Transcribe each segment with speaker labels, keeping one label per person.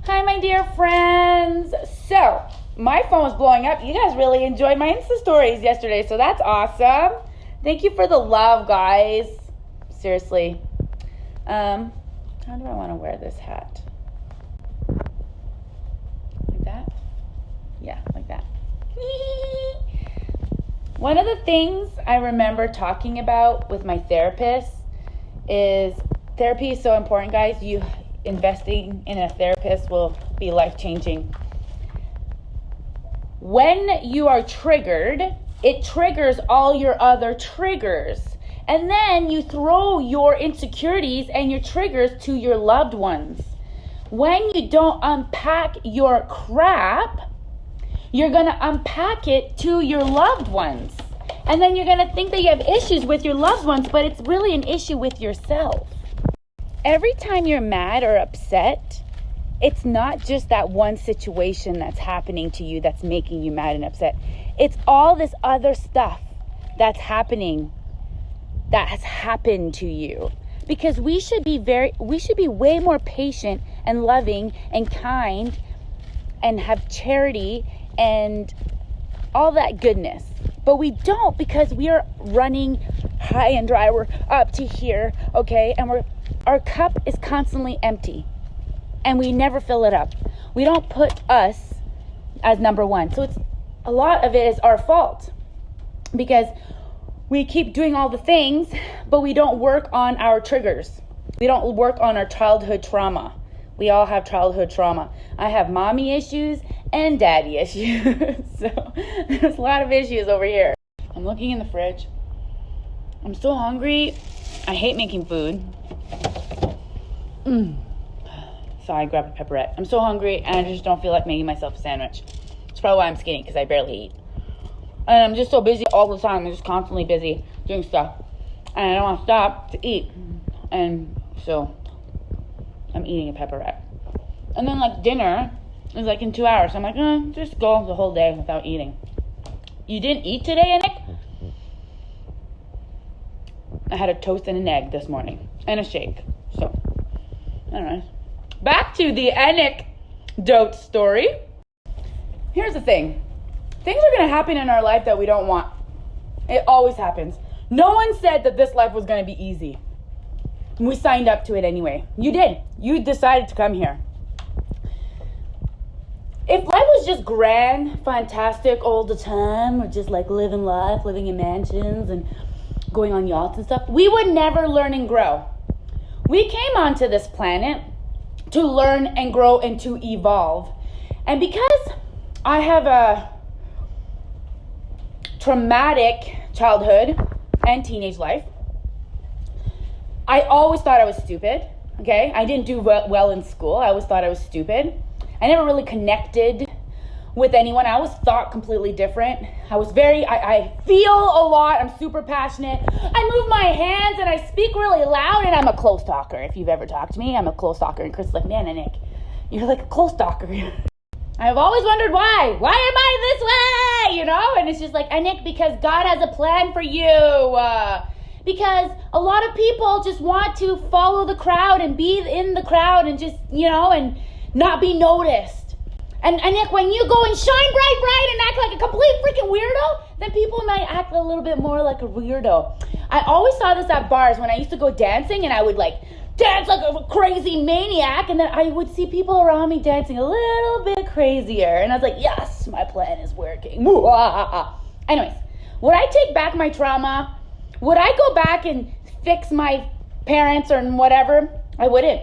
Speaker 1: Hi, my dear friends. So, my phone was blowing up. You guys really enjoyed my Insta stories yesterday, so that's awesome. Thank you for the love, guys. Seriously. How do I want to wear this hat? Like that? Yeah, like that. One of the things I remember talking about with my therapist is therapy is so important, guys. Investing in a therapist will be life-changing. When you are triggered, it triggers all your other triggers. And then you throw your insecurities and your triggers to your loved ones. When you don't unpack your crap, you're going to unpack it to your loved ones. And then you're going to think that you have issues with your loved ones, but it's really an issue with yourself. Every time you're mad or upset, it's not just that one situation that's happening to you that's making you mad and upset. It's all this other stuff that's happening, that has happened to you. Because we should be way more patient and loving and kind and have charity and all that goodness. But we don't, because we are running high and dry. We're up to here, okay? And our cup is constantly empty. And we never fill it up. We don't put us as number one. So a lot of it is our fault. Because we keep doing all the things, but we don't work on our triggers. We don't work on our childhood trauma. We all have childhood trauma. I have mommy issues and daddy issues. So there's a lot of issues over here. I'm looking in the fridge. I'm so hungry. I hate making food. So I grabbed a pepperette. I'm so hungry and I just don't feel like making myself a sandwich. It's probably why I'm skinny, because I barely eat. And I'm just so busy all the time. I'm just constantly busy doing stuff. And I don't want to stop to eat. And so I'm eating a pepperette. And then dinner is in 2 hours. So I'm like, just go the whole day without eating. You didn't eat today, Anick? I had a toast and an egg this morning. And a shake. So, anyways. Back to the Anickdotes story. Here's the thing. Things are going to happen in our life that we don't want. It always happens. No one said that this life was going to be easy. We signed up to it anyway. You did. You decided to come here. If life was just grand, fantastic all the time, or just living life, living in mansions and going on yachts and stuff, we would never learn and grow. We came onto this planet to learn and grow and to evolve. And because I have a traumatic childhood and teenage life, I always thought I was stupid, okay? I didn't do well in school. I always thought I was stupid. I never really connected with anyone. I always thought completely different. I feel a lot. I'm super passionate. I move my hands and I speak really loud, and I'm a close talker. If you've ever talked to me, I'm a close talker. And Chris is like, man, Anick, you're like a close talker. I've always wondered why. Why am I this way? And it's just Anick, because God has a plan for you. Because a lot of people just want to follow the crowd and be in the crowd and just, and not be noticed. And Anick, when you go and shine bright and act like a complete freaking weirdo, then people might act a little bit more like a weirdo. I always saw this at bars when I used to go dancing, and I would dance like a crazy maniac, and then I would see people around me dancing a little bit crazier, and I was like, yes, my plan is working. Anyways, would I take back my trauma? Would I go back and fix my parents or whatever? I wouldn't.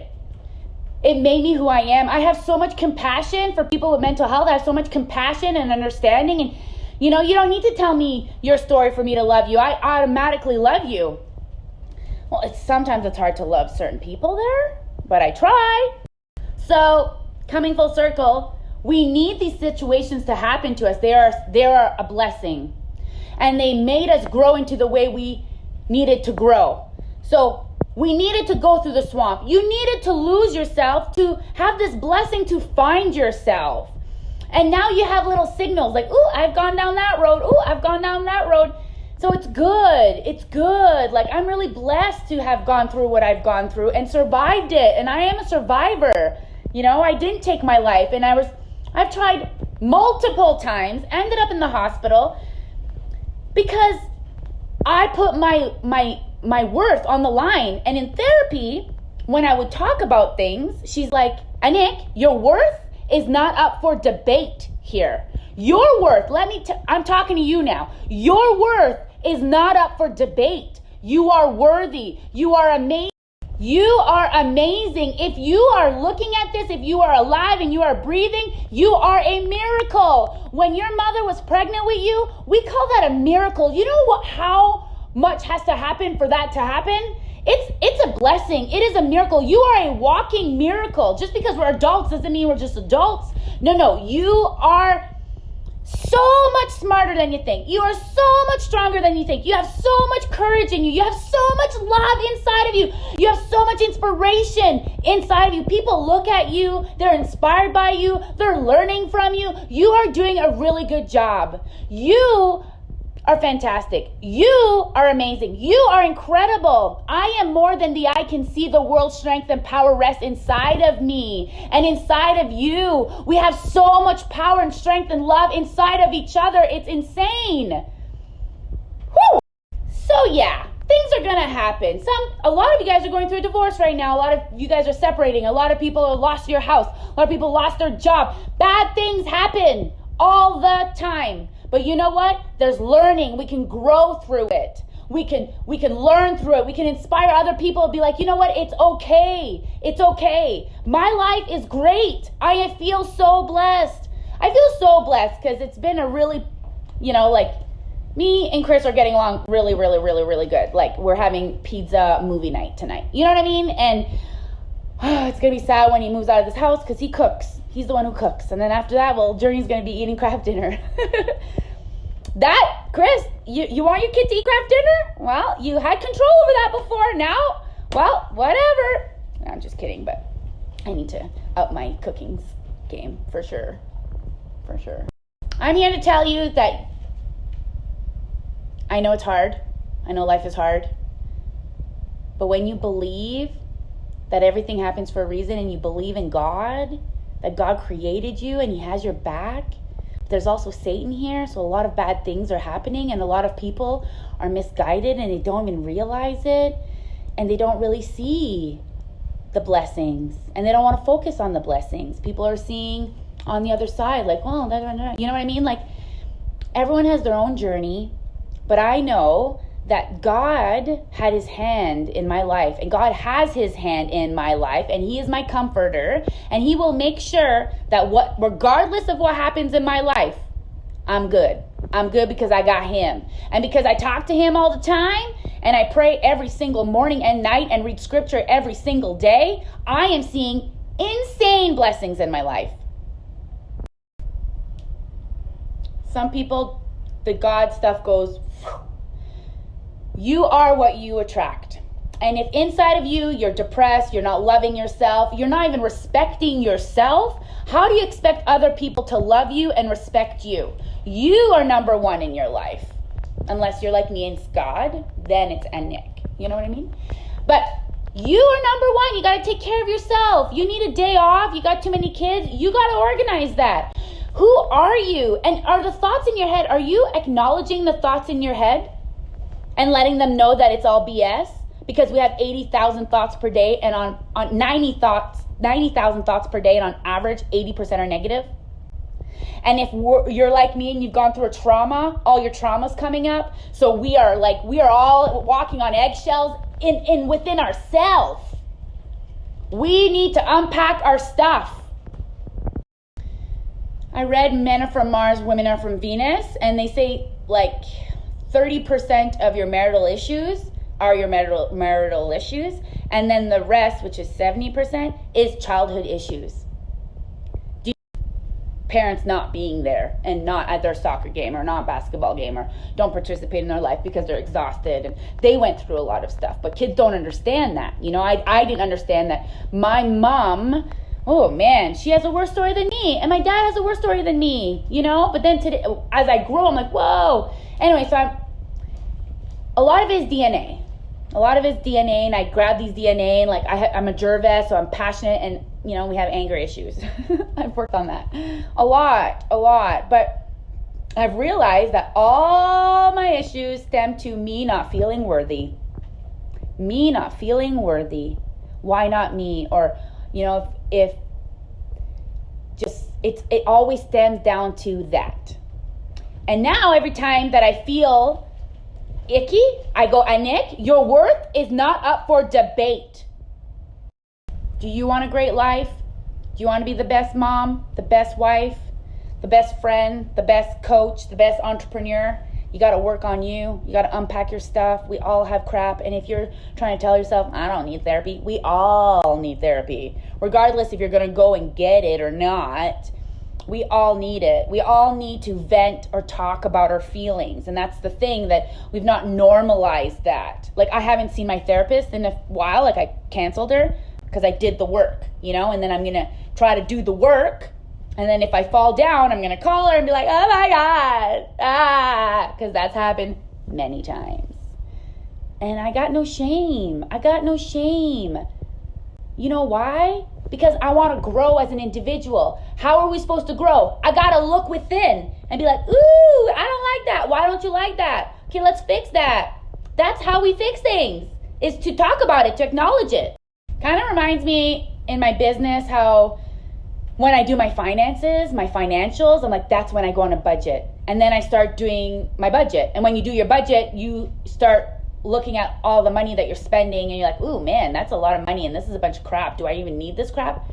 Speaker 1: It made me who I am. I have so much compassion for people with mental health. I have so much compassion and understanding. And, you don't need to tell me your story for me to love you. I automatically love you. Well, sometimes it's hard to love certain people there, but I try. So, coming full circle, we need these situations to happen to us. They are a blessing. And they made us grow into the way we needed to grow. So, we needed to go through the swamp. You needed to lose yourself to have this blessing to find yourself. And now you have little signals ooh, I've gone down that road. Ooh, I've gone down that road. So it's good. It's good. I'm really blessed to have gone through what I've gone through and survived it. And I am a survivor. I didn't take my life, and I've tried multiple times, ended up in the hospital because I put my worth on the line. And in therapy, when I would talk about things, she's like, Anick, your worth is not up for debate here. Your worth, I'm talking to you now. Your worth is not up for debate. You are worthy. You are amazing. You are amazing. If you are looking at this, if you are alive and you are breathing, you are a miracle. When your mother was pregnant with you, we call that a miracle. You know how much has to happen for that to happen? It's a blessing. It is a miracle. You are a walking miracle. Just because we're adults doesn't mean we're just adults. No, you are so much smarter than you think. You are so much stronger than you think. You have so much courage in you. You have so much love inside of you. You have so much inspiration inside of you. People look at you. They're inspired by you. They're learning from you. You are doing a really good job. You are fantastic. You are amazing. You are incredible. I am more than the eye can see. The world's strength and power rests inside of me and inside of you. We have so much power and strength and love inside of each other. It's insane. Whew. So yeah, things are gonna happen. A lot of you guys are going through a divorce right now. A lot of you guys are separating. A lot of people have lost your house. A lot of people lost their job. Bad things happen all the time. But you know what? There's learning. We can grow through it. We can learn through it. We can inspire other people and be like, you know what? It's okay. It's okay. My life is great. I feel so blessed. I feel so blessed because it's been a really, me and Chris are getting along really, really, really, really good. Like, we're having pizza movie night tonight. You know what I mean? And it's going to be sad when he moves out of this house because he cooks. He's the one who cooks. And then after that, Journey's going to be eating craft dinner. Chris, you want your kid to eat craft dinner? Well, you had control over that before. Now, whatever. I'm just kidding, but I need to up my cooking game for sure. For sure. I'm here to tell you that I know it's hard. I know life is hard. But when you believe that everything happens for a reason and you believe in God, that God created you and He has your back. There's also Satan here, so a lot of bad things are happening and a lot of people are misguided and they don't even realize it and they don't really see the blessings and they don't want to focus on the blessings. People are seeing on the other side like, you know what I mean? Like, everyone has their own journey, but I know that God had His hand in my life and God has His hand in my life and He is my comforter and He will make sure that regardless of what happens in my life, I'm good. I'm good because I got Him. And because I talk to Him all the time and I pray every single morning and night and read scripture every single day, I am seeing insane blessings in my life. Some people, the God stuff goes, you are what you attract. And if inside of you, you're depressed, you're not loving yourself, you're not even respecting yourself, how do you expect other people to love you and respect you? You are number one in your life. Unless you're like me and it's God, then it's Anick. You know what I mean? But you are number one. You got to take care of yourself. You need a day off. You got too many kids. You got to organize that. Who are you? And are the thoughts in your head, are you acknowledging the thoughts in your head? And letting them know that it's all BS because we have 80,000 thoughts per day and on 90,000 thoughts per day and on average 80% are negative. And if you're like me and you've gone through a trauma, all your trauma's coming up. So we are all walking on eggshells within ourselves. We need to unpack our stuff. I read Men Are From Mars, Women Are From Venus, and they say 30% of your marital issues are your marital issues, and then the rest, which is 70%, is childhood issues. Parents not being there and not at their soccer game or not basketball game or don't participate in their life because they're exhausted and they went through a lot of stuff. But kids don't understand that. I didn't understand that. My mom, oh man, she has a worse story than me, and my dad has a worse story than me, But then today, as I grow, I'm like, whoa. Anyway, so a lot of it is DNA. A lot of it's DNA, and I grab these DNA, and like I'm a Gervais, so I'm passionate, and we have anger issues. I've worked on that a lot, but I've realized that all my issues stem to me not feeling worthy. Me not feeling worthy. Why not me? Or, if just, it always stems down to that. And now every time that I feel icky, I go, Anick, your worth is not up for debate. Do you want a great life? Do you want to be the best mom, the best wife, the best friend, the best coach, the best entrepreneur? You got to work on you. You got to unpack your stuff. We all have crap. And if you're trying to tell yourself, I don't need therapy, we all need therapy. Regardless if you're going to go and get it or not, we all need it. We all need to vent or talk about our feelings. And that's the thing, that we've not normalized that. Like, I haven't seen my therapist in a while. Like, I canceled her because I did the work, and then I'm going to try to do the work. And then if I fall down, I'm going to call her and be like, oh my God, because that's happened many times. And I got no shame. You know why? Because I want to grow as an individual. How are we supposed to grow? I got to look within and be like, ooh, I don't like that. Why don't you like that? Okay, let's fix that. That's how we fix things, is to talk about it, to acknowledge it. Kind of reminds me in my business how when I do my finances, my financials, I'm like, that's when I go on a budget. And then I start doing my budget. And when you do your budget, you start looking at all the money that you're spending, and you're like, ooh, man, that's a lot of money, and this is a bunch of crap. Do I even need this crap?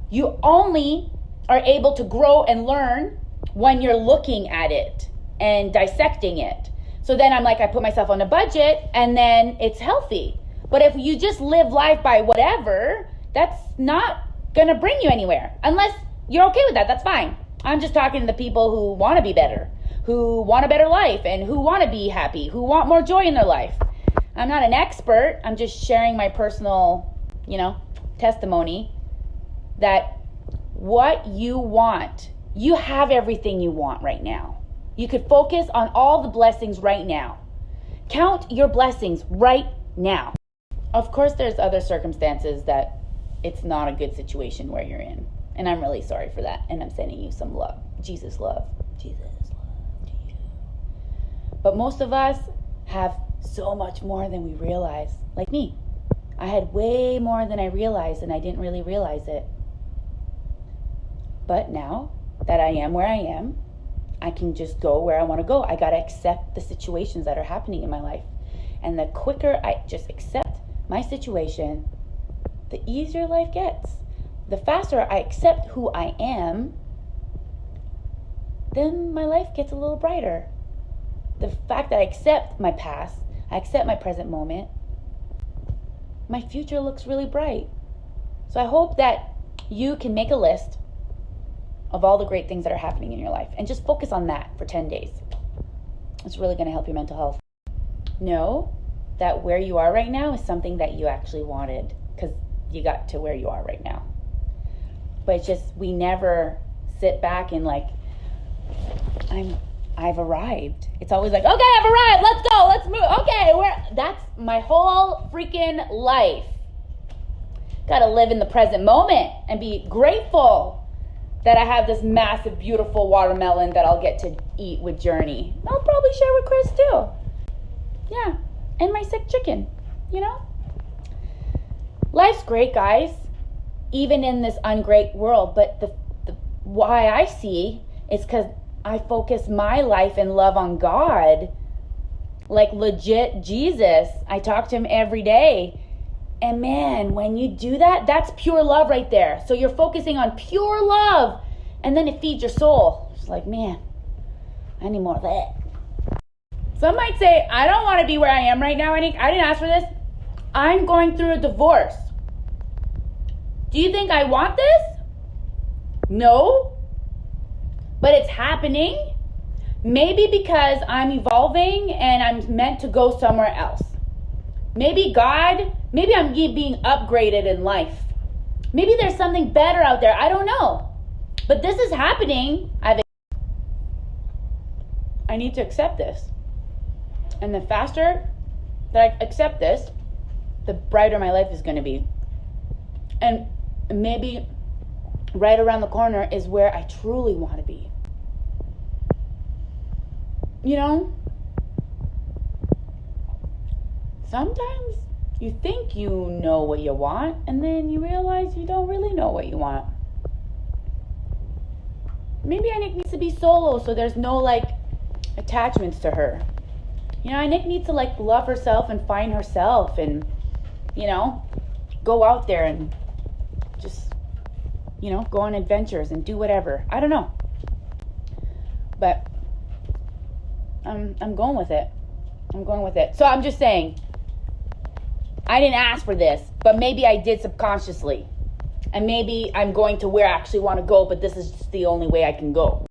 Speaker 1: You only are able to grow and learn when you're looking at it and dissecting it. So then I'm like, I put myself on a budget, and then it's healthy. But if you just live life by whatever, that's not gonna bring you anywhere. Unless you're okay with that, that's fine. I'm just talking to the people who want to be better, who want a better life, and who want to be happy, who want more joy in their life. I'm not an expert. I'm just sharing my personal, testimony that what you want, you have everything you want right now. You could focus on all the blessings right now. Count your blessings right now. Of course, there's other circumstances that it's not a good situation where you're in. And I'm really sorry for that. And I'm sending you some love. Jesus love to you. But most of us have so much more than we realize. Like me. I had way more than I realized, and I didn't really realize it. But now that I am where I am, I can just go where I want to go. I got to accept the situations that are happening in my life. And the quicker I just accept my situation, the easier life gets. The faster I accept who I am, then my life gets a little brighter. The fact that I accept my past, I accept my present moment, my future looks really bright. So I hope that you can make a list of all the great things that are happening in your life and just focus on that for 10 days. It's really going to help your mental health. Know that where you are right now is something that you actually wanted, because you got to where you are right now. But it's just, we never sit back and like, I've arrived. It's always like, okay, I've arrived. Let's go. Let's move. Okay, that's my whole freaking life. Got to live in the present moment and be grateful that I have this massive, beautiful watermelon that I'll get to eat with Journey. I'll probably share with Chris too. Yeah, and my sick chicken, Life's great, guys, even in this ungreat world. But the why I see is because I focus my life and love on God, like legit Jesus. I talk to him every day. And man, when you do that, that's pure love right there. So you're focusing on pure love, and then it feeds your soul. It's like, man, I need more of that. Some might say, I don't want to be where I am right now. I didn't ask for this. I'm going through a divorce. Do you think I want this? No. But it's happening. Maybe because I'm evolving and I'm meant to go somewhere else. Maybe I'm being upgraded in life. Maybe there's something better out there. I don't know. But this is happening. I need to accept this. And the faster that I accept this, the brighter my life is going to be. And maybe right around the corner is where I truly want to be. You know, sometimes you think you know what you want, and then you realize you don't really know what you want. Maybe Anick needs to be solo so there's no like attachments to her. You know, Anick needs to like love herself and find herself and, you know, go out there and just, you know, go on adventures and do whatever. I don't know. But I'm going with it. I'm going with it. So I'm just saying, I didn't ask for this, but maybe I did subconsciously. And maybe I'm going to where I actually want to go, but this is just the only way I can go.